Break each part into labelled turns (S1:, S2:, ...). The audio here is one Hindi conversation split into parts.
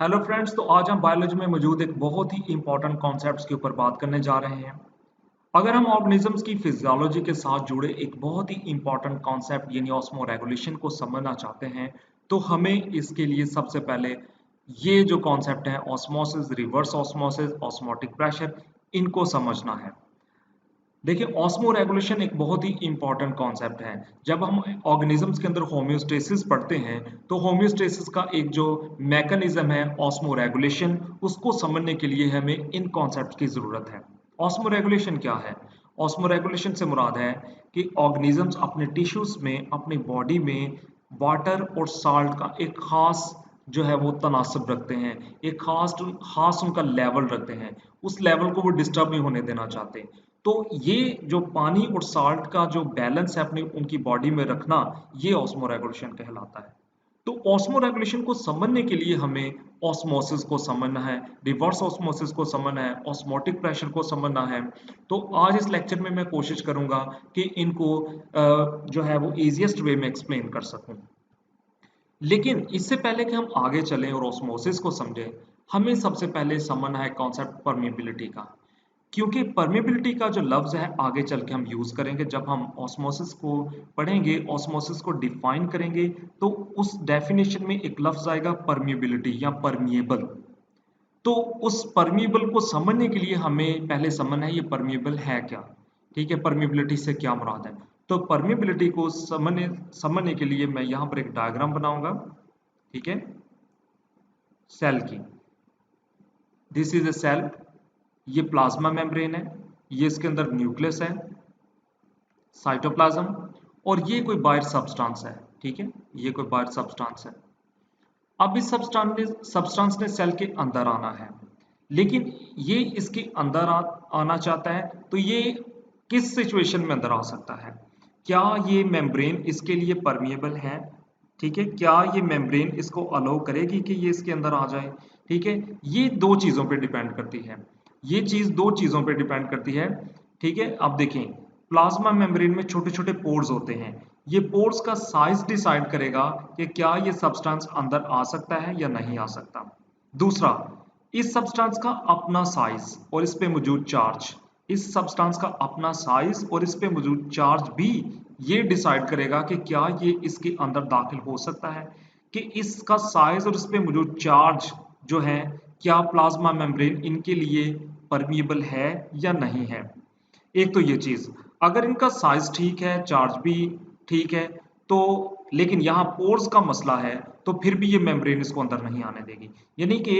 S1: हेलो फ्रेंड्स, तो आज हम बायोलॉजी में मौजूद एक बहुत ही इंपॉर्टेंट कॉन्सेप्ट्स के ऊपर बात करने जा रहे हैं। अगर हम ऑर्गेनिजम्स की फिजियोलॉजी के साथ जुड़े एक बहुत ही इंपॉर्टेंट कॉन्सेप्ट यानी ऑस्मो रेगुलेशन को समझना चाहते हैं, तो हमें इसके लिए सबसे पहले ये जो कॉन्सेप्ट है osmosis, reverse osmosis, osmotic pressure, इनको समझना है। देखिए, ऑस्मो रेगुलेशन एक बहुत ही इंपॉर्टेंट कॉन्सेप्ट है। जब हम ऑर्गेनिजम्स के अंदर होम्योस्टेसिस पढ़ते हैं, तो होम्योस्टेसिस का एक जो मैकेनिज्म है ऑस्मो रेगुलेशन, उसको समझने के लिए हमें इन कॉन्सेप्ट की ज़रूरत है। ऑस्मो रेगुलेशन क्या है? ऑस्मो रेगुलेशन से मुराद है कि ऑर्गेनिजम्स अपने टिश्यूज में, अपनी बॉडी में वाटर और साल्ट का एक खास जो है वो तनासब रखते हैं, एक खास खास उनका लेवल रखते हैं। उस लेवल को वो डिस्टर्ब नहीं होने देना चाहते। तो ये जो पानी और साल्ट का जो बैलेंस है अपनी उनकी बॉडी में रखना, ये ऑस्मो रेगुलेशन कहलाता है। तो ऑस्मो रेगुलेशन को समझने के लिए हमें ऑस्मोसिस को समझना है, रिवर्स ऑस्मोसिस को समझना है, ऑस्मोटिक प्रेशर को समझना है। तो आज इस लेक्चर में मैं कोशिश करूंगा कि इनको जो है वो इजीएस्ट वे में एक्सप्लेन कर सकूं। लेकिन इससे पहले कि हम आगे चलें और ऑस्मोसिस को समझें, हमें सबसे पहले समझना है कॉन्सेप्ट परमिबिलिटी का। क्योंकि परमिबिलिटी का जो लफ्ज़ है आगे चल के हम यूज़ करेंगे, जब हम ऑस्मोसिस को पढ़ेंगे, ऑस्मोसिस को डिफाइन करेंगे, तो उस डेफिनेशन में एक लफ्ज़ आएगा परमिबिलिटी या परमिएबल। तो उस परमिएबल को समझने के लिए हमें पहले समझना है ये परमिएबल है क्या। ठीक है, परमिबिलिटी से क्या मुराद है। तो परमिबिलिटी को समझने समझने के लिए मैं यहाँ पर एक डायग्राम बनाऊंगा। ठीक है, सेल की। This is a cell. ये प्लाज्मा मेम्ब्रेन है, ये इसके अंदर न्यूक्लियस है, साइटोप्लाज्म, और ये कोई बाहर सब्सटेंस है। ठीक है, ये कोई बाहर सब्सटेंस है। अब इस सब्सटेंस ने सेल के अंदर आना है, लेकिन ये इसके अंदर आना चाहता है, तो ये किस सिचुएशन में अंदर आ सकता है? क्या ये मेम्ब्रेन इसके लिए परमिएबल है? ठीक है, क्या ये मेम्ब्रेन इसको अलाउ करेगी कि ये इसके अंदर आ जाए? ठीक है, ये दो चीज़ों पे डिपेंड करती है। ये चीज़ दो चीज़ों पे डिपेंड करती है। ठीक है, अब देखें, प्लाज्मा मेम्ब्रेन में छोटे छोटे पोर्स होते हैं। ये पोर्स का साइज डिसाइड करेगा कि क्या ये सब्सटेंस अंदर आ सकता है या नहीं आ सकता। दूसरा, इस सब्सटेंस का अपना साइज और इस पे मौजूद चार्ज, इस सब्सटेंस का अपना साइज और इस पे मौजूद चार्ज भी ये डिसाइड करेगा कि क्या ये इसके अंदर दाखिल हो सकता है, कि इसका साइज और इस पे मौजूद चार्ज जो है, क्या प्लाज्मा मेम्ब्रेन इनके लिए परमिएबल है या नहीं है। एक तो ये चीज, अगर इनका साइज ठीक है, चार्ज भी ठीक है, तो लेकिन यहाँ पोर्स का मसला है, तो फिर भी ये मेम्ब्रेन इसको अंदर नहीं आने देगी। यानी कि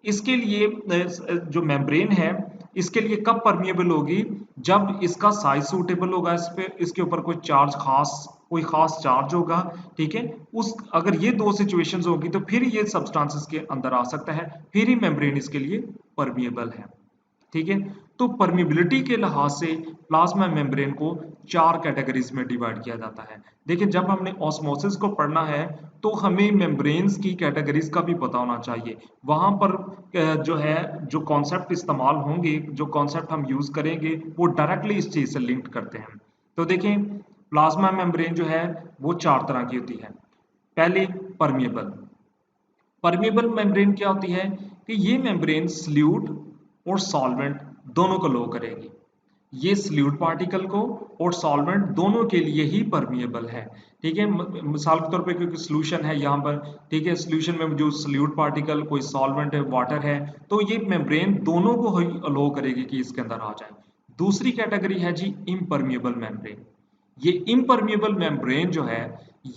S1: इसके लिए जो मेम्ब्रेन है, इसके लिए कब परमिएबल होगी? जब इसका साइज सूटेबल होगा, इस पे इसके ऊपर कोई चार्ज खास, कोई खास चार्ज होगा। ठीक है, उस अगर ये दो सिचुएशंस होगी, तो फिर ये सब्सटेंस इसके अंदर आ सकता है, फिर ही मेम्ब्रेन इसके लिए परमिएबल है। ठीक है, तो परमिबिलिटी के लिहाज से प्लाज्मा मेम्ब्रेन को चार कैटेगरीज में डिवाइड किया जाता है। देखिए, जब हमने ऑस्मोसिस को पढ़ना है, तो हमें मेम्ब्रेन्स की कैटेगरीज का भी पता होना चाहिए। वहां पर जो है, जो कॉन्सेप्ट इस्तेमाल होंगे, जो कॉन्सेप्ट हम यूज करेंगे, वो डायरेक्टली इस चीज से लिंक्ड करते हैं। तो देखें, प्लाज्मा मेम्ब्रेन जो है वो चार तरह की होती है। पहली, परमिएबल। परमिएबल मेम्ब्रेन क्या होती है कि ये मेम्ब्रेन सल्यूट और सॉल्वेंट दोनों को लो करेगी। ये सल्यूट पार्टिकल को और सॉल्वेंट दोनों के लिए ही परमिएबल है। ठीक है, मिसाल के तौर पे कोई सॉल्यूशन है यहाँ पर, ठीक है, सॉल्यूशन में जो सल्यूट पार्टिकल, कोई सॉल्वेंट है, वाटर है, तो ये मेम्ब्रेन दोनों को ही अलो करेगी कि इसके अंदर आ जाए। दूसरी कैटेगरी है जी इम्परमिएबल मेम्ब्रेन। ये इम्परमिएबल मेम्ब्रेन जो है,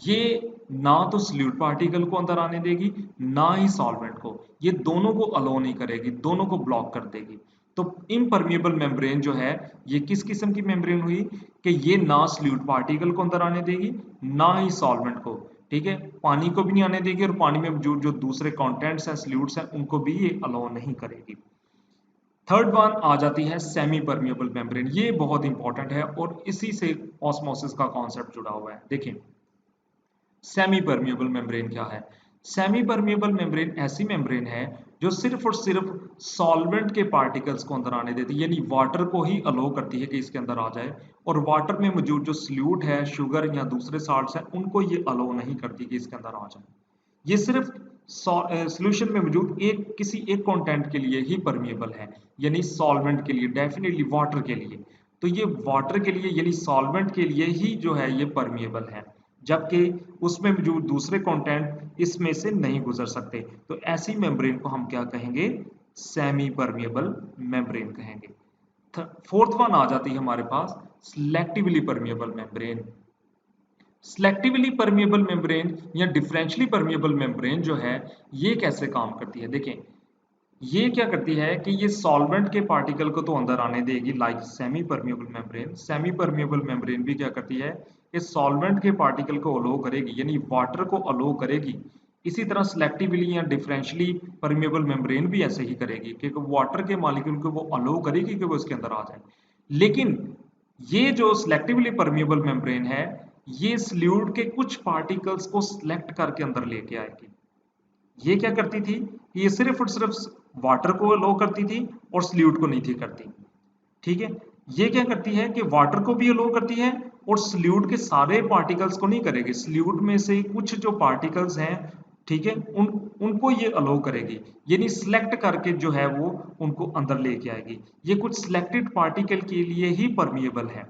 S1: ये ना तो सल्यूट पार्टिकल को अंदर आने देगी, ना ही सॉल्वेंट को। ये दोनों को अलो नहीं करेगी, दोनों को ब्लॉक कर देगी। तो इम्परमिएबल मेम्ब्रेन जो है, ये किस किस्म की मेम्ब्रेन हुई कि ये ना सल्यूट पार्टिकल को अंदर आने देगी, ना ही सॉल्वेंट को। ठीक है, पानी को भी नहीं आने देगी, और पानी में जो जो दूसरे कंटेंट्स हैं, सल्यूट्स हैं, उनको भी ये अलो नहीं करेगी। थर्ड वन आ जाती है सेमी परमिएबल मेम्ब्रेन। ये बहुत इंपॉर्टेंट है और इसी से ऑस्मोसिस का कॉन्सेप्ट जुड़ा हुआ है। देखिए, सेमी परमिएबल मेम्ब्रेन क्या है? सेमी परमिएबल मेम्ब्रेन ऐसी मेम्ब्रेन है जो सिर्फ और सिर्फ सॉल्वेंट के पार्टिकल्स को अंदर आने देती है, यानी वाटर को ही अलो करती है कि इसके अंदर आ जाए, और वाटर में मौजूद जो सल्यूट है, शुगर या दूसरे साल्ट्स हैं, उनको ये अलो नहीं करती कि इसके अंदर आ जाए। ये सिर्फ सॉल्यूशन में मौजूद किसी एक कंटेंट के लिए ही परमिएबल है, यानी सॉल्वेंट के लिए, डेफिनेटली वाटर के लिए। तो ये वाटर के लिए यानी सॉल्वेंट के लिए ही जो है ये परमिएबल है, जबकि उसमें मौजूद दूसरे कंटेंट इसमें से नहीं गुजर सकते। तो ऐसी मेम्ब्रेन को हम क्या कहेंगे? सेमी परमिएबल मेम्ब्रेन कहेंगे। फोर्थ वन आ जाती है हमारे पास selectively permeable membrane. Selectively permeable membrane या डिफरेंशियली परमिएबल मेम्ब्रेन जो है ये कैसे काम करती है? देखें, ये क्या करती है कि ये सॉल्वेंट के पार्टिकल को तो अंदर आने देगी, like semi permeable membrane. Semi permeable membrane भी क्या करती है कि सॉल्वेंट के पार्टिकल को अलो करेगी, यानी वाटर को अलो करेगी। इसी तरह सिलेक्टिवली या डिफरेंशियली परमिएबल मेम्ब्रेन भी ऐसे ही करेगी, क्योंकि वाटर के मॉलिक्यूल को वो अलो करेगी कि वो इसके अंदर आ जाए। लेकिन ये जो सिलेक्टिवली परमिएबल मेम्ब्रेन है, ये सल्यूट के कुछ पार्टिकल्स को सिलेक्ट करके अंदर लेके आएगी। ये क्या करती थी कि ये सिर्फ और सिर्फ वाटर को अलो करती थी और सल्यूट को नहीं थी करती। ठीक है, ये क्या करती है कि वाटर को भी अलो करती है और सल्यूट के सारे पार्टिकल्स को नहीं करेगी। सल्यूट में से कुछ जो पार्टिकल्स हैं, ठीक है, उनको ये अलो करेगी, यानी सिलेक्ट करके जो है वो उनको अंदर लेके आएगी। ये कुछ सिलेक्टेड पार्टिकल के लिए ही परमिएबल है,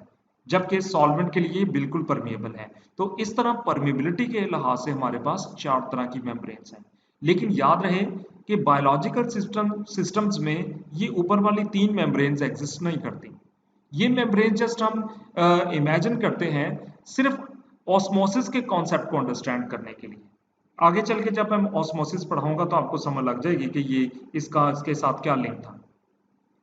S1: जबकि सॉल्वेंट के लिए बिल्कुल परमिएबल है। तो इस तरह परमिएबिलिटी के लिहाज से हमारे पास 4 तरह की मेम्ब्रेन्स हैं। लेकिन याद रहे कि बायोलॉजिकल सिस्टम्स में ये ऊपर वाली 3 मेम्ब्रेन्स एग्जिस्ट नहीं करती। ये मेम्ब्रेन जस्ट हम इमेजिन करते हैं सिर्फ ऑस्मोसिस के कॉन्सेप्ट को अंडरस्टैंड करने के लिए। आगे चल के जब मैं ऑस्मोसिस पढ़ाऊंगा तो आपको समझ लग जाएगी कि ये इसके साथ क्या लिंक था।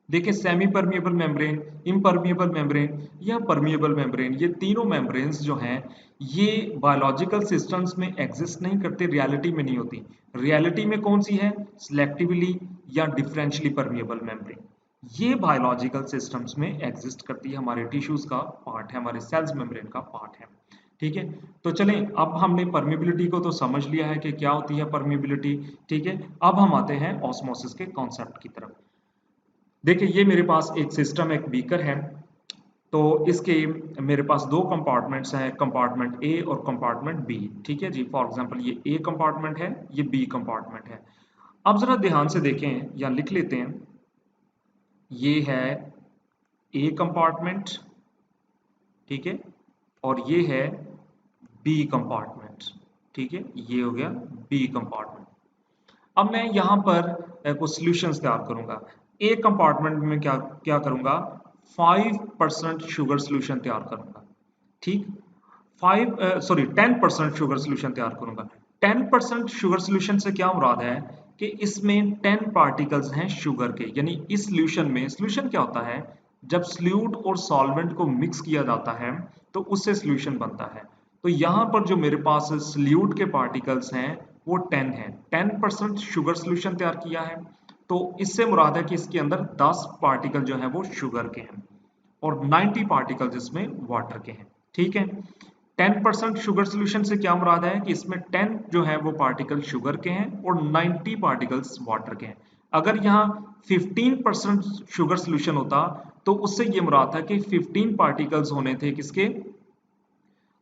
S1: देखिए, semi permeable membrane, impermeable membrane या परमिएबल मेम्ब्रेन, ये तीनों मेम्ब्रेन्स जो हैं ये बायोलॉजिकल सिस्टम्स में एग्जिस्ट नहीं करते, रियलिटी में नहीं होती। रियलिटी में कौन सी है? सिलेक्टिवली या डिफरेंशियली परमिएबल मेम्ब्रेन। ये बायोलॉजिकल सिस्टम्स में एग्जिस्ट करती है, हमारे टिश्यूज का पार्ट है, हमारे सेल्स मेम्ब्रेन का पार्ट है। ठीक है, तो चलें, अब हमने परमिएबिलिटी को तो समझ लिया है कि क्या होती है परमिएबिलिटी। ठीक है, अब हम आते हैं ऑस्मोसिस के कॉन्सेप्ट की तरफ। देखिए, ये मेरे पास एक सिस्टम, एक बीकर है। तो इसके मेरे पास 2 कंपार्टमेंट्स हैं, कंपार्टमेंट ए और कंपार्टमेंट बी। ठीक है जी, फॉर एग्जांपल ये ए कंपार्टमेंट है, ये बी कंपार्टमेंट है। अब जरा ध्यान से देखें या लिख लेते हैं, ये है ए कंपार्टमेंट, ठीक है, और ये है बी कंपार्टमेंट। ठीक है, ये हो गया बी कंपार्टमेंट। अब मैं यहाँ पर कुछ सॉल्यूशंस तैयार करूंगा। ए कंपार्टमेंट में क्या क्या करूंगा? 5% शुगर सॉल्यूशन तैयार करूंगा। ठीक, 10% शुगर सॉल्यूशन तैयार करूंगा। 10% शुगर सॉल्यूशन से क्या मुराद है कि इसमें 10 पार्टिकल्स हैं शुगर के, यानी इस सॉल्यूशन में, सॉल्यूशन क्या होता है? जब सल्यूट और सॉल्वेंट को मिक्स किया जाता है तो उससे सॉल्यूशन बनता है। तो यहाँ पर जो मेरे पास सल्यूट के पार्टिकल्स हैं वो 10 हैं। 10% शुगर सॉल्यूशन तैयार किया है, तो इससे मुराद है कि इसके अंदर 10 पार्टिकल जो है वो शुगर के हैं और 90 पार्टिकल्स इसमें वाटर के हैं। ठीक है, 10% शुगर सॉल्यूशन से क्या मुराद है कि इसमें 10 जो है वो पार्टिकल शुगर के हैं और 90 पार्टिकल्स वाटर के हैं। अगर यहाँ 15% शुगर सॉल्यूशन होता तो उससे ये मुराद था कि 15 पार्टिकल्स होने थे किसके?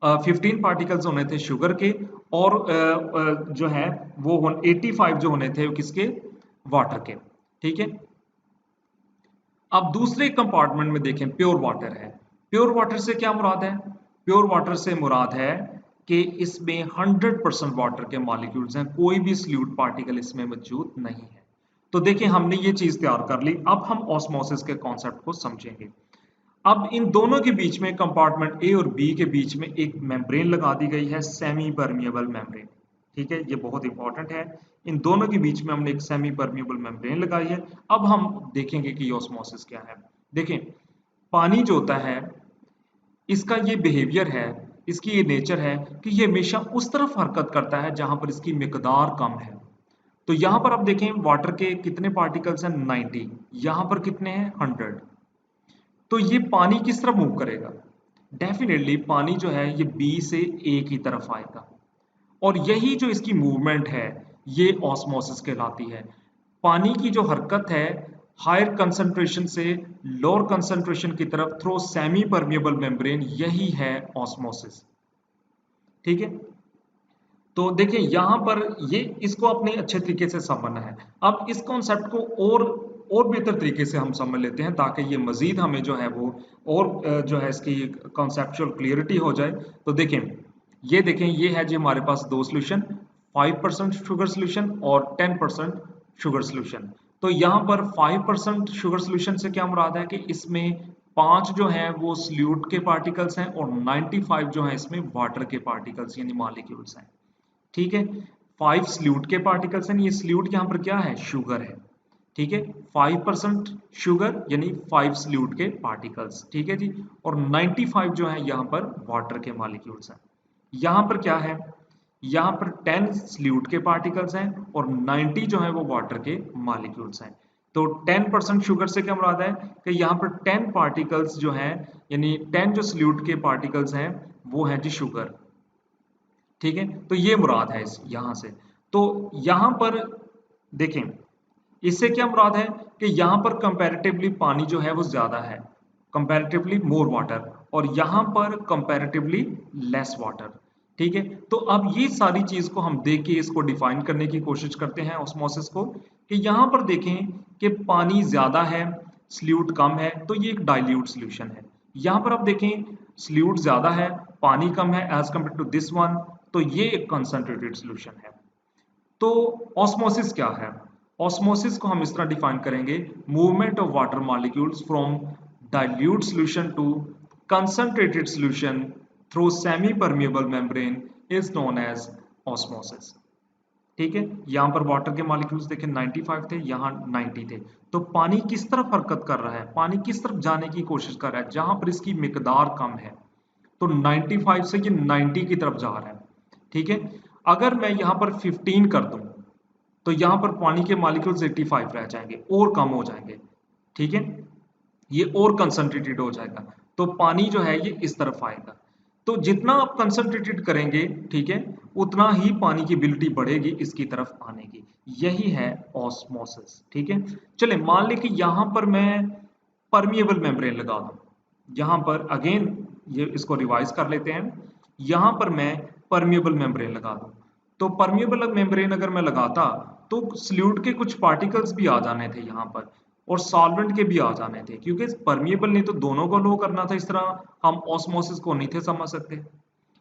S1: 15 पार्टिकल्स होने थे शुगर के और जो है वो 85 जो होने थे वो किसके? वाटर के। ठीक है, अब दूसरे कंपार्टमेंट में देखें, प्योर वाटर है। प्योर वाटर से क्या मुराद है? प्योर वाटर से मुराद है कि इसमें 100% वाटर के मॉलिक्यूल्स हैं, कोई भी सल्यूट पार्टिकल इसमें मौजूद नहीं है। तो देखिए, हमने ये चीज तैयार कर ली। अब हम ऑस्मोसिस के कॉन्सेप्ट को समझेंगे। अब इन दोनों के बीच में, कंपार्टमेंट ए और बी के बीच में एक मेम्ब्रेन लगा दी गई है, सेमी परमिएबल मेम्ब्रेन। ठीक है, ये बहुत इंपॉर्टेंट है। इन दोनों के बीच में हमने एक सेमी परमिएबल मेम्ब्रेन लगाई है। अब हम देखेंगे कि ऑस्मोसिस क्या है। देखें, पानी जो होता है इसका ये बिहेवियर है, इसकी ये नेचर है कि ये हमेशा उस तरफ हरकत करता है जहां पर इसकी मिकदार कम है। तो यहां पर आप देखें, वाटर के कितने पार्टिकल्स हैं? 90। यहां पर कितने हैं? 100। तो ये पानी किस तरफ मूव करेगा? डेफिनेटली पानी जो है ये बी से ए की तरफ आएगा, और यही जो इसकी मूवमेंट है ये ऑस्मोसिस कहलाती है। पानी की जो हरकत है हायर कंसंट्रेशन से लोअर कंसंट्रेशन की तरफ थ्रू सेमी परमिएबल मेम्ब्रेन, यही है ऑस्मोसिस। ठीक है, तो देखिए यहाँ पर ये इसको अपने अच्छे तरीके से समझना है। अब इस कॉन्सेप्ट को और बेहतर तरीके से हम समझ लेते हैं ताकि ये मजीद हमें जो है वो और जो है इसकी कॉन्सेप्चुअल क्लियरिटी हो जाए। तो देखें ये है जी हमारे पास दो सोल्यूशन, 5% शुगर सोल्यूशन और 10% शुगर सोल्यूशन। तो यहाँ पर 5% शुगर सोल्यूशन से क्या मुराद है कि इसमें 5 जो है वो सल्यूट के पार्टिकल्स हैं और 95 जो है इसमें वाटर के पार्टिकल्स यानी मॉलिक्यूल्स हैं। ठीक है, 5 सल्यूट के पार्टिकल्स हैं, ये सल्यूट यहाँ पर क्या है, शुगर है। ठीक है, 5% शुगर यानी 5 सल्यूट के पार्टिकल्स। ठीक है जी, और 95 जो है यहाँ पर वाटर के मॉलिक्यूल्स हैं। यहाँ पर क्या है, यहाँ पर 10 सल्यूट के पार्टिकल्स हैं और 90 जो है वो वाटर के मॉलिक्यूल्स हैं। तो 10% शुगर से क्या मुराद है कि यहाँ पर 10 पार्टिकल्स जो हैं यानी 10 जो सल्यूट के पार्टिकल्स हैं वो हैं जी शुगर। ठीक है, तो ये मुराद है इस यहां से। तो यहां पर देखें इससे क्या मुराद है कि यहां पर कंपैरेटिवली पानी जो है वो ज्यादा है, कंपैरेटिवली मोर वाटर, और यहां पर कंपैरेटिवली लेस वाटर। ठीक है, तो अब ये सारी चीज को हम देख के इसको डिफाइन करने की कोशिश करते हैं ऑस्मोसिस को, कि यहां पर देखें कि पानी ज्यादा है सल्यूट कम है, तो ये एक डाइल्यूट सॉल्यूशन है। यहां पर आप देखें सल्यूट ज्यादा है पानी कम है as compare to this one, तो ये एक कंसंट्रेटेड सॉल्यूशन है। तो ऑस्मोसिस क्या है, ऑस्मोसिस को हम इस तरह डिफाइन करेंगे, movement of water molecules from dilute solution to concentrated solution through semi permeable membrane is known as osmosis. ठीक है, यहां पर वाटर के मॉलिक्यूल्स देखें 95 थे, यहां 90 थे। तो पानी किस तरफ हरकत कर रहा है, पानी किस तरफ जाने की कोशिश कर रहा है, जहां पर इसकी मिकदार कम है। तो 95 से ये 90 की तरफ जा रहा है। ठीक है, अगर मैं यहां पर 15 कर दूं तो यहां पर पानी के मॉलिक्यूल्स 85 रह जाएंगे और कम हो जाएंगे। ठीक है, ये और कंसंट्रेटेड हो जाएगा, तो पानी जो है ये इस तरफ आएगा। तो जितना आप कंसंट्रेटेड करेंगे, ठीक है, उतना ही पानी की एबिलिटी बढ़ेगी इसकी तरफ आने की। यही है ऑस्मोसिस। ठीक है, चले मान लें कि यहां पर मैं परमिएबल मेम्ब्रेन लगा दूं, यहां पर अगेन ये इसको रिवाइज कर लेते हैं, यहां पर मैं परमिएबल मेम्ब्रेन लगा दूं, तो परमिएबल मेम्ब्रेन अगर मैं लगाता तो सल्यूट के कुछ पार्टिकल्स भी आ जाने थे यहां पर और सॉल्वेंट के भी आ जाने थे, क्योंकि परमिएबल ने तो दोनों को लो करना था, इस तरह हम ऑस्मोसिस को नहीं थे समझ सकते।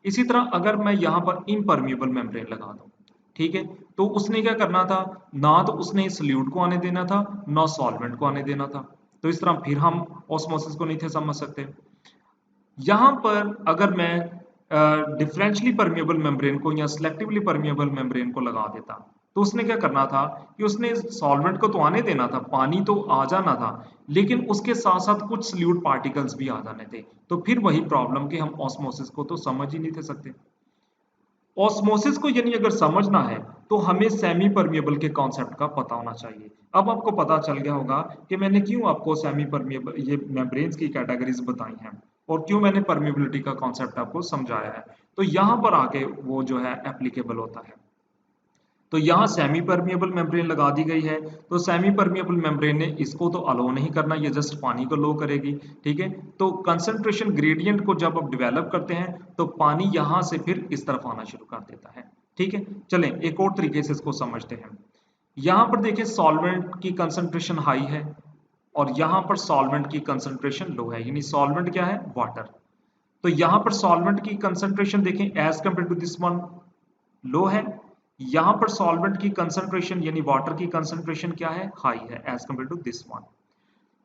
S1: इसी तरह अगर मैं यहां पर इम्परमिएबल मेम्ब्रेन लगा दूं, ठीक है, तो उसने क्या करना था, ना तो उसने सल्यूट को आने देना था ना सॉल्वेंट को आने देना था, तो इस तरह फिर हम ऑस्मोसिस को नहीं थे समझ सकते। यहां पर अगर मैं डिफरेंशियली परमिएबल मेम्ब्रेन को या सिलेक्टिवली परमिएबल मेम्ब्रेन को लगा देता, तो उसने क्या करना था कि उसने सॉल्वेंट को तो आने देना था, पानी तो आ जाना था, लेकिन उसके साथ साथ कुछ सल्यूट पार्टिकल्स भी आ जाने थे। तो फिर वही प्रॉब्लम कि हम ऑस्मोसिस को तो समझ ही नहीं थे सकते। ऑस्मोसिस को यानी अगर समझना है तो हमें सेमी परमिएबल के कॉन्सेप्ट का पता होना चाहिए। अब आपको पता चल गया होगा कि मैंने क्यों आपको सेमी परमिएबल ये मेम्ब्रेन्स की कैटेगरीज बताई हैं और क्यों मैंने परमिएबिलिटी का कॉन्सेप्ट आपको समझाया है। तो यहां पर आके वो जो है एप्लीकेबल होता है। तो यहाँ सेमी परमिएबल मेम्ब्रेन लगा दी गई है, तो सेमी परमिएबल मेम्ब्रेन ने इसको तो अलो नहीं करना, ये जस्ट पानी को लो करेगी। ठीक है, तो कंसंट्रेशन ग्रेडियंट को जब आप डेवलप करते हैं तो पानी यहाँ से फिर इस तरफ आना शुरू कर देता है। ठीक है, चलें एक और तरीके से इसको समझते हैं। यहाँ पर देखिए सॉल्वेंट की कंसंट्रेशन हाई है और यहाँ पर सॉल्वेंट की कंसंट्रेशन लो है, यानी सॉल्वेंट क्या है, वाटर। तो यहाँ पर सॉल्वेंट की कंसंट्रेशन देखें as compare to this one low है, यहां पर सॉल्वेंट की कंसंट्रेशन यानी वाटर की कंसंट्रेशन क्या है, हाई है as compare to this one.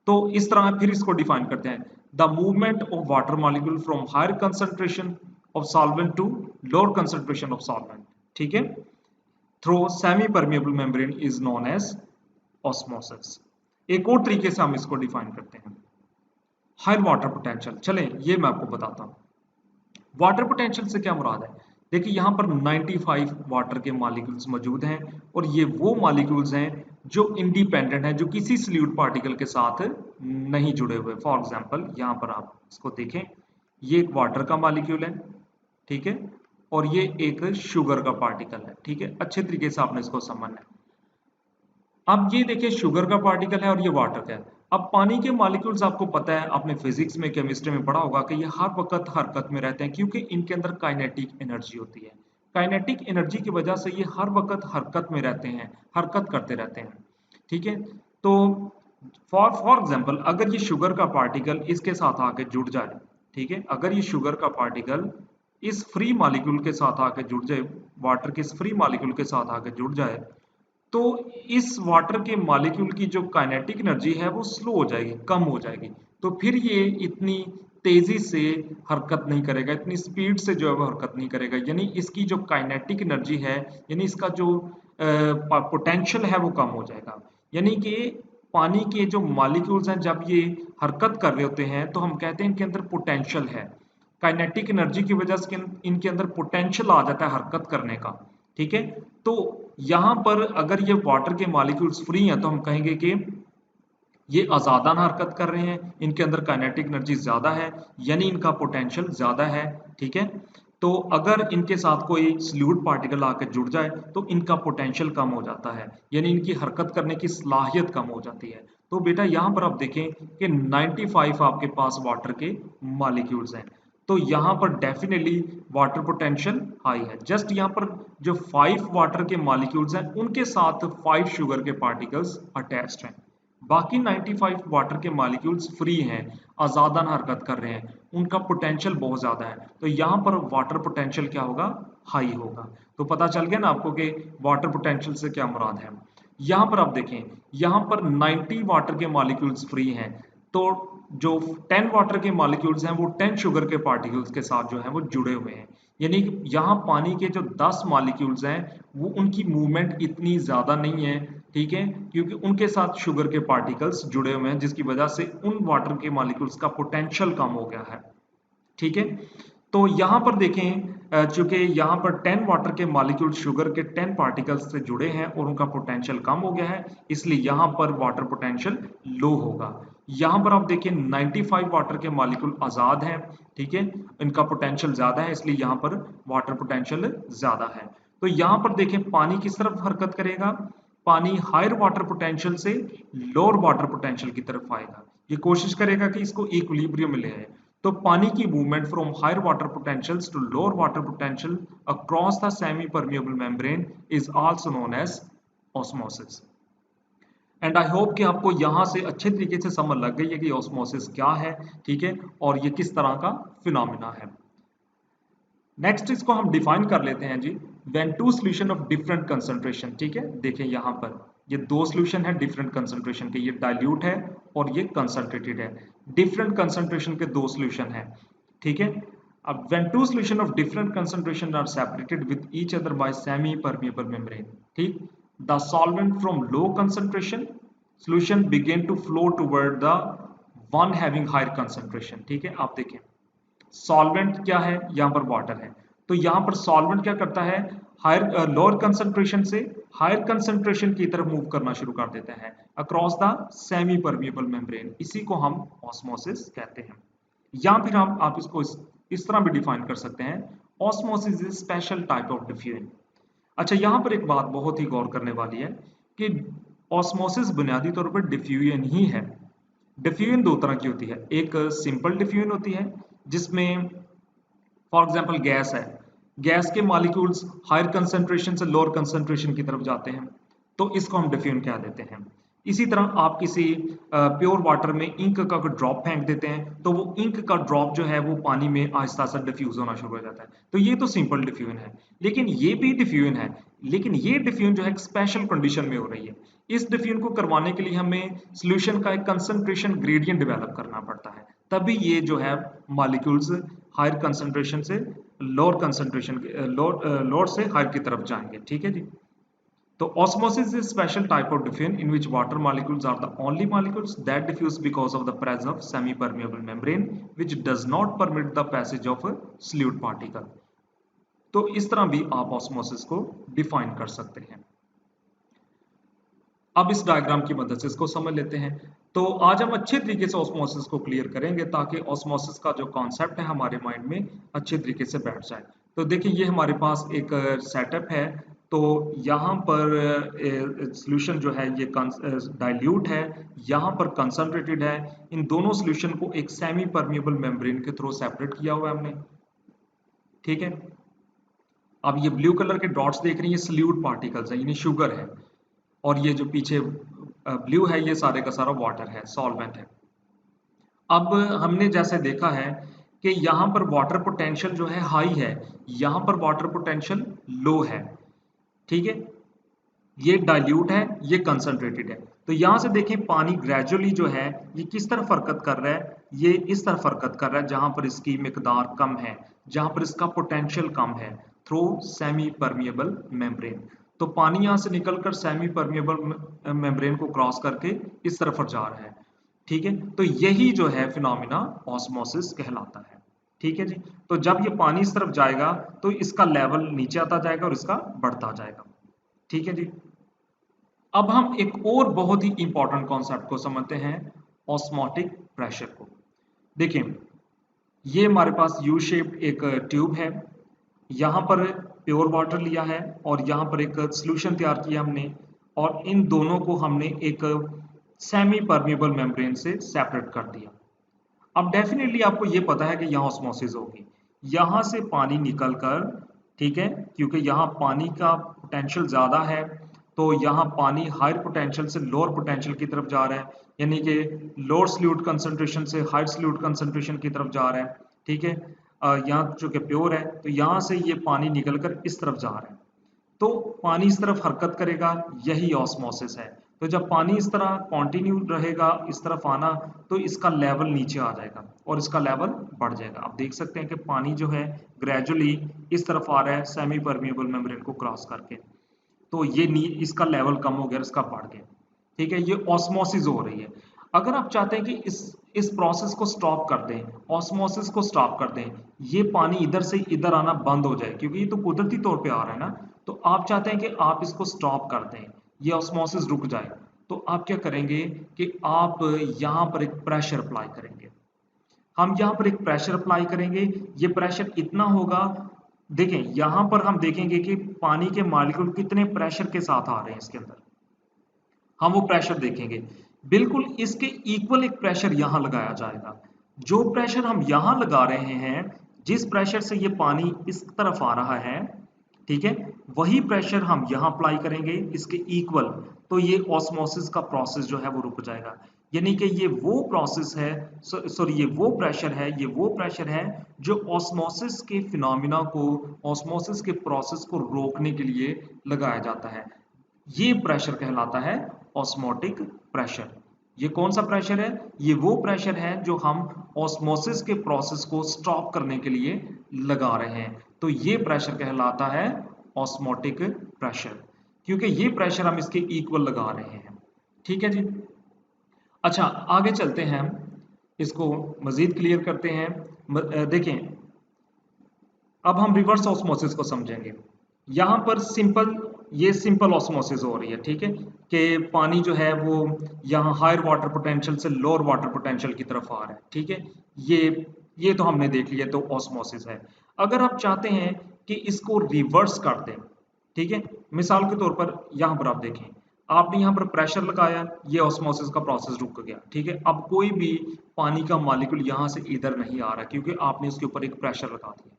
S1: तो इस तरह फिर इसको डिफाइन करते हैं, the movement of water molecule from higher concentration of solvent to lower concentration of solvent, ठीक है, through semi permeable membrane is known as osmosis. एक और तरीके से हम इसको डिफाइन करते हैं, हायर वाटर पोटेंशियल। चलें ये मैं आपको बताता हूं वाटर पोटेंशियल से क्या मुराद है। देखिए यहाँ पर 95 वाटर के मॉलिक्यूल्स मौजूद हैं और ये वो मॉलिक्यूल्स हैं जो इंडिपेंडेंट हैं, जो किसी सल्यूट पार्टिकल के साथ नहीं जुड़े हुए। फॉर एग्जांपल यहाँ पर आप इसको देखें, ये एक वाटर का मॉलिक्यूल है, ठीक है, और ये एक शुगर का पार्टिकल है। ठीक है, अच्छे तरीके से आपने इसको समझना है। अब ये देखिए शुगर का पार्टिकल है और ये वाटर का है। अब पानी के मॉलिक्यूल्स आपको पता है, आपने फिजिक्स में केमिस्ट्री में पढ़ा होगा कि ये हर वक्त हरकत में रहते हैं क्योंकि इनके अंदर काइनेटिक एनर्जी होती है। काइनेटिक एनर्जी की वजह से ये हर वक्त हरकत में रहते हैं, हरकत करते रहते हैं, ठीक है। तो फॉर एग्जांपल अगर ये शुगर का पार्टिकल इसके साथ आके जुड़ जाए, ठीक है, अगर ये शुगर का पार्टिकल इस फ्री मॉलिक्यूल के साथ आके जुड़ जाए, वाटर के इस फ्री मॉलिक्यूल के साथ आके जुड़ जाए, तो इस वाटर के मॉलिक्यूल की जो काइनेटिक एनर्जी है वो स्लो हो जाएगी, कम हो जाएगी। तो फिर ये इतनी तेजी से हरकत नहीं करेगा, इतनी स्पीड से जो है वो हरकत नहीं करेगा, यानी इसकी जो काइनेटिक एनर्जी है, यानी इसका जो पोटेंशियल है वो कम हो जाएगा। यानी कि पानी के जो मॉलिक्यूल्स हैं जब ये हरकत कर रहे होते हैं तो हम कहते हैं इनके अंदर पोटेंशियल है, काइनेटिक एनर्जी की वजह से इनके अंदर पोटेंशियल आ जाता है हरकत करने का, ठीक है। तो यहां पर अगर ये वाटर के मॉलिक्यूल्स फ्री हैं तो हम कहेंगे कि ये आजादाना हरकत कर रहे हैं, इनके अंदर काइनेटिक एनर्जी ज्यादा है, यानी इनका पोटेंशियल ज्यादा है, ठीक है। तो अगर इनके साथ कोई सॉल्यूट पार्टिकल आकर जुड़ जाए तो इनका पोटेंशियल कम हो जाता है, यानी इनकी हरकत करने की सलाहियत कम हो जाती है। तो बेटा यहाँ पर आप देखें कि 95 आपके पास वाटर के मॉलिक्यूल्स हैं, तो यहाँ पर डेफिनेटली वाटर पोटेंशियल हाई है। जस्ट यहाँ पर जो 5 वाटर के मॉलिक्यूल्स हैं उनके साथ 5 शुगर के पार्टिकल्स अटैच्ड हैं, बाकी 95 वाटर के मॉलिक्यूल्स फ्री हैं, आजादान हरकत कर रहे हैं, उनका पोटेंशियल बहुत ज्यादा है। तो यहाँ पर वाटर पोटेंशियल क्या होगा, हाई होगा। तो पता चल गया ना आपको कि वाटर पोटेंशियल से क्या मुराद है। यहाँ पर आप देखें, यहाँ पर 90 वाटर के मॉलिक्यूल्स फ्री हैं, तो जो 10 वाटर के मॉलिक्यूल्स हैं वो 10 शुगर के पार्टिकल्स के साथ जो है वो जुड़े हुए हैं, यानी यहाँ पानी के जो 10 मॉलिक्यूल्स हैं वो उनकी मूवमेंट इतनी ज्यादा नहीं है, ठीक है, क्योंकि उनके साथ शुगर के पार्टिकल्स जुड़े हुए हैं, जिसकी वजह से उन वाटर के मॉलिक्यूल्स का पोटेंशियल कम हो गया है, ठीक है। तो यहां पर देखें चूंकि यहां पर 10 वाटर के मॉलिक्यूल शुगर के 10 पार्टिकल्स से जुड़े हैं और उनका पोटेंशियल कम हो गया है, इसलिए यहां पर वाटर पोटेंशियल लो होगा। यहां पर आप देखें 95 वाटर के मॉलिक्यूल आजाद हैं, ठीक है, इनका पोटेंशियल ज्यादा है, इसलिए यहां पर वाटर पोटेंशियल ज्यादा है। तो यहां पर देखें पानी किस तरफ हरकत करेगा, पानी हायर वाटर पोटेंशियल से लोअर वाटर पोटेंशियल की तरफ आएगा, ये कोशिश करेगा कि इसको इक्विलिब्रियम में ले आए। तो पानी की movement from higher water potentials to lower water potential across the semi permeable membrane is also known as osmosis. And I hope कि आपको यहां से अच्छे तरीके से समझ लग गई है कि ऑस्मोसिस क्या है, ठीक है, और ये किस तरह का फिनोमिना है। नेक्स्ट इसको हम डिफाइन कर लेते हैं जी, when two solution of different concentration, ठीक है, देखें यहां पर ये दो सॉल्यूशन है डिफरेंट कंसंट्रेशन के, ये डाइल्यूट है और ये कंसंट्रेटेड है, डिफरेंट कंसंट्रेशन के दो सॉल्यूशन है, ठीक है। अब when two solution of different concentration are separated with each other by semi permeable membrane, ठीक, the solvent from low concentration solution begin to flow toward the one having higher concentration, ठीक है। आप देखें सॉल्वेंट क्या है, यहां पर वाटर है, तो यहां पर सॉल्वेंट क्या करता है, हायर लोअर कंसंट्रेशन से हायर कंसंट्रेशन की तरफ मूव करना शुरू कर देता है across the semi permeable membrane, इसी को हम ऑस्मोसिस कहते हैं। या फिर हम आप इसको इस तरह भी डिफाइन कर सकते हैं, osmosis is special type of diffusion. अच्छा यहाँ पर एक बात बहुत ही गौर करने वाली है कि ऑस्मोसिस बुनियादी तौर पर डिफ्यूजन ही है। डिफ्यूजन दो तरह की होती है, एक सिंपल डिफ्यूजन होती है जिसमें फॉर एग्जांपल गैस है, गैस के मॉलिक्यूल्स हायर कंसंट्रेशन से लोअर कंसंट्रेशन की तरफ जाते हैं, तो इसको हम डिफ्यूजन कह देते हैं। इसी तरह आप किसी प्योर वाटर में इंक का ड्रॉप फेंक देते हैं तो वो इंक का ड्रॉप जो है वो पानी में आहिस्ता आहिस्ता डिफ्यूज होना शुरू हो जाता है, तो ये तो सिंपल डिफ्यूजन है। लेकिन ये भी डिफ्यूजन है, लेकिन ये डिफ्यूजन जो है एक स्पेशल कंडीशन में हो रही है। इस डिफ्यूजन को करवाने के लिए हमें सॉल्यूशन का एक कंसंट्रेशन ग्रेडियंट डेवलप करना पड़ता है, तभी ये जो है मॉलिक्यूल्स हायर कंसंट्रेशन से लोअर कंसंट्रेशन लोअर से हायर की तरफ जाएंगे, ठीक है जी। तो osmosis is a special type of diffusion in which water molecules are the only molecules that diffuse because of the presence of semi-permeable membrane which does not permit the passage of a solute particle। तो इस तरह भी आप osmosis को डिफाइन कर सकते हैं। अब इस डायग्राम की मदद से इसको समझ लेते हैं। तो आज हम अच्छे तरीके से ऑस्मोसिस को क्लियर करेंगे ताकि ऑस्मोसिस का जो कॉन्सेप्ट है हमारे माइंड में अच्छे तरीके से बैठ जाए। तो देखिए ये हमारे पास एक सेटअप है, तो यहाँ पर सॉल्यूशन जो है ये डाइल्यूट है, यहाँ पर कंसंट्रेटेड है, इन दोनों सॉल्यूशन को एक सेमी परमिएबल मेम्ब्रेन के थ्रू सेपरेट किया हुआ है हमने, ठीक है। आप ये ब्लू कलर के डॉट्स देख रहे हैं, ये सल्यूट पार्टिकल्स है, यानी शुगर है, और ये जो पीछे ब्लू है ये सारे का सारा वाटर है, सॉल्वेंट है। अब हमने जैसे देखा है कि यहाँ पर वाटर पोटेंशियल जो है हाई है, यहाँ पर वाटर पोटेंशियल लो है, ठीक है। ये डाइल्यूट है, ये कंसंट्रेटेड है। तो यहाँ से देखें पानी ग्रेजुअली जो है ये किस तरफ हरकत कर रहा है, ये इस तरफ हरकत कर रहा है जहां पर इसकी मिकदार कम है, जहां पर इसका पोटेंशियल कम है, थ्रू सेमी परमिएबल मेम्ब्रेन। तो पानी यहाँ से निकलकर सेमी परमिएबल मेम्ब्रेन को क्रॉस करके इस तरफ जा रहा है, ठीक है। तो यही जो है फिनोमिना ऑस्मोसिस कहलाता है, ठीक है जी। तो जब ये पानी इस तरफ जाएगा तो इसका लेवल नीचे आता जाएगा और इसका बढ़ता जाएगा, ठीक है जी। अब हम एक और बहुत ही इंपॉर्टेंट कॉन्सेप्ट को समझते हैं, ऑस्मोटिक प्रेशर को। देखिए ये हमारे पास यू शेप्ड एक ट्यूब है, यहाँ पर प्योर वाटर लिया है और यहाँ पर एक सॉल्यूशन तैयार किया हमने, और इन दोनों को हमने एक सेमी परमेबल मेम्ब्रेन से सेपरेट कर दिया। अब डेफिनेटली आपको ये पता है कि यहाँ ऑस्मोसिस होगी, यहाँ से पानी निकल कर, ठीक है, क्योंकि यहाँ पानी का पोटेंशियल ज़्यादा है, तो यहाँ पानी हायर पोटेंशियल से लोअर पोटेंशियल की तरफ जा रहा है, यानी कि लोअर सल्यूट कंसंट्रेशन से हायर सल्यूट कंसंट्रेशन की तरफ जा रहा है, ठीक है। यहाँ चूँकि प्योर है तो यहाँ से ये पानी निकल कर इस तरफ जा रहा है, तो पानी इस तरफ हरकत करेगा, यही ऑस्मोसिस है। तो जब पानी इस तरह कंटिन्यू रहेगा इस तरफ आना, तो इसका लेवल नीचे आ जाएगा और इसका लेवल बढ़ जाएगा। आप देख सकते हैं कि पानी जो है ग्रेजुअली इस तरफ आ रहा है सेमी परमिएबल मेम्ब्रेन को क्रॉस करके, तो ये इसका लेवल कम हो गया, इसका बढ़ गया, ठीक है। ये ऑस्मोसिस हो रही है। अगर आप चाहते हैं कि इस प्रोसेस को स्टॉप कर दें, ऑस्मोसिस को स्टॉप कर दें, ये पानी इधर से इधर आना बंद हो जाए, क्योंकि ये तो कुदरती तौर पे आ रहा है ना, तो आप चाहते हैं कि आप इसको स्टॉप कर दें, ये ऑस्मोसिस रुक जाए, तो आप क्या करेंगे कि आप यहाँ पर एक प्रेशर अप्लाई करेंगे। हम यहाँ पर एक प्रेशर अप्लाई करेंगे, ये प्रेशर इतना होगा, देखें यहाँ पर हम देखेंगे कि पानी के मॉलिक्यूल कितने प्रेशर के साथ आ रहे हैं इसके अंदर, हम वो प्रेशर देखेंगे। बिल्कुल इसके इक्वल एक प्रेशर यहाँ लगाया जाएगा। जो प्रेशर हम यहाँ लगा रहे हैं, जिस प्रेशर से ये पानी इस तरफ आ रहा है, ठीक है, वही प्रेशर हम यहाँ अप्लाई करेंगे इसके इक्वल, तो ये ऑस्मोसिस का प्रोसेस जो है वो रुक जाएगा। यानी कि ये वो प्रोसेस है, सॉरी ये वो प्रेशर है जो ऑस्मोसिस के फिनोमिना को, ऑस्मोसिस के प्रोसेस को रोकने के लिए लगाया जाता है। ये प्रेशर कहलाता है ऑस्मोटिक प्रेशर। ये कौन सा प्रेशर है? ये वो प्रेशर है जो हम ऑस्मोसिस के प्रोसेस को स्टॉप करने के लिए लगा रहे हैं, तो ये प्रेशर कहलाता है ऑस्मोटिक प्रेशर, क्योंकि ये प्रेशर हम इसके इक्वल लगा रहे हैं, ठीक है जी। अच्छा आगे चलते हैं, इसको मजीद क्लियर करते हैं। देखें अब हम रिवर्स ऑस्मोसिस को समझेंगे। यहाँ पर ये सिंपल ऑस्मोसिस हो रही है, ठीक है, कि पानी जो है वो यहाँ हायर वाटर पोटेंशियल से लोअर वाटर पोटेंशियल की तरफ आ रहा है, ठीक है। ये तो हमने देख लिया, तो ऑस्मोसिस है। अगर आप चाहते हैं कि इसको रिवर्स कर दें, ठीक है, मिसाल के तौर पर यहाँ पर आप देखें, आपने यहाँ पर प्रेशर लगाया, ये ऑस्मोसिस का प्रोसेस रुक गया, ठीक है। अब कोई भी पानी का मॉलिक्यूल यहाँ से इधर नहीं आ रहा, क्योंकि आपने इसके ऊपर एक प्रेशर लगा दिया।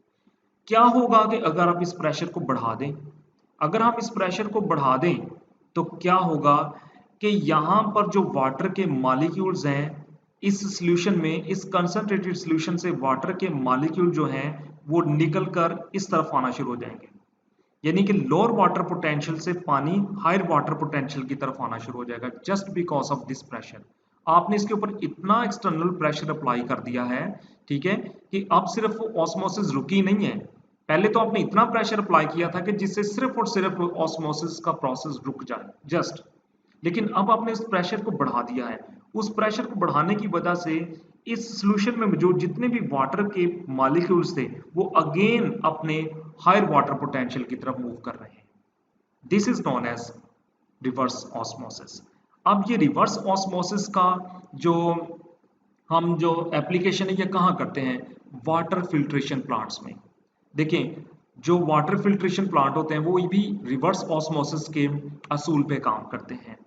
S1: क्या होगा कि अगर आप इस प्रेशर को बढ़ा दें, अगर हम इस प्रेशर को बढ़ा दें तो क्या होगा कि यहाँ पर जो वाटर के मॉलिक्यूल्स हैं इस सॉल्यूशन में, इस कंसंट्रेटेड सॉल्यूशन से वाटर के मॉलिक्यूल जो हैं वो निकलकर इस तरफ आना शुरू हो जाएंगे, यानी कि लोअर वाटर पोटेंशियल से पानी हायर वाटर पोटेंशियल की तरफ आना शुरू हो जाएगा, just because of this pressure. आपने इसके ऊपर इतना एक्सटर्नल प्रेशर अप्लाई कर दिया है, ठीक है, कि अब सिर्फ ऑस्मोसिस रुकी नहीं है, पहले तो आपने इतना प्रेशर अप्लाई किया था कि जिससे सिर्फ और सिर्फ ऑस्मोसिस का प्रोसेस रुक जाए जस्ट, लेकिन अब आपने इस प्रेशर को बढ़ा दिया है। उस प्रेशर को बढ़ाने की वजह से इस सॉल्यूशन में जो जितने भी वाटर के मॉलिक्यूल्स थे वो अगेन अपने हायर वाटर पोटेंशियल की तरफ मूव कर रहे हैं। This is known as reverse osmosis. अब ये रिवर्स ऑस्मोसिस का जो एप्लीकेशन है ये कहाँ करते हैं? वाटर फिल्ट्रेशन प्लांट्स में। देखें जो वाटर फिल्ट्रेशन प्लांट होते हैं वो भी रिवर्स ऑस्मोसिस के असूल पे काम करते हैं।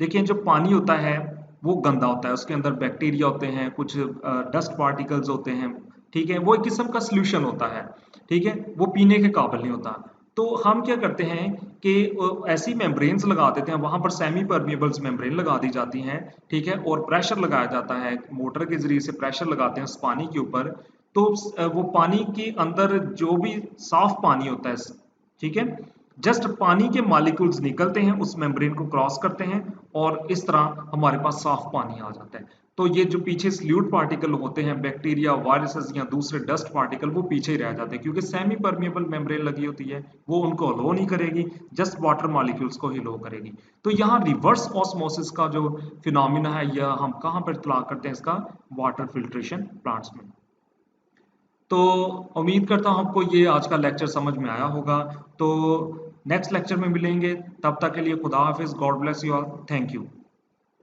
S1: देखिए जो पानी होता है वो गंदा होता है, उसके अंदर बैक्टीरिया होते हैं, कुछ डस्ट पार्टिकल्स होते हैं, ठीक है, वो एक किस्म का सॉल्यूशन होता है, ठीक है, वो पीने के काबिल नहीं होता। तो हम क्या करते हैं कि ऐसी मेम्ब्रेन्स लगा देते हैं, वहां पर सेमी परमिएबल्स मेम्ब्रेन लगा दी जाती हैं, ठीक है, और प्रेशर लगाया जाता है, मोटर के जरिए से प्रेशर लगाते हैं उस पानी के ऊपर। तो वो पानी के अंदर जो भी साफ पानी होता है, ठीक है, जस्ट पानी के मॉलिक्यूल्स निकलते हैं, उस मेम्ब्रेन को क्रॉस करते हैं, और इस तरह हमारे पास साफ पानी आ जाता है। तो ये जो पीछे स्ल्यूट पार्टिकल होते हैं, बैक्टीरिया, वायरसेस या दूसरे डस्ट पार्टिकल, वो पीछे ही रह जाते हैं, क्योंकि सेमी परमिएबल मेम्ब्रेन लगी होती है, वो उनको लो नहीं करेगी, जस्ट वाटर मॉलिक्यूल्स को ही लो करेगी। तो यहाँ रिवर्स ऑस्मोसिस का जो फिनोमिना है, यह हम कहाँ पर इत्तला करते हैं इसका? वाटर फिल्ट्रेशन प्लांट्स में। तो उम्मीद करता हूँ आपको ये आज का लेक्चर समझ में आया होगा। तो नेक्स्ट लेक्चर में मिलेंगे, तब तक के लिए खुदा हाफिज, God bless you all, thank you.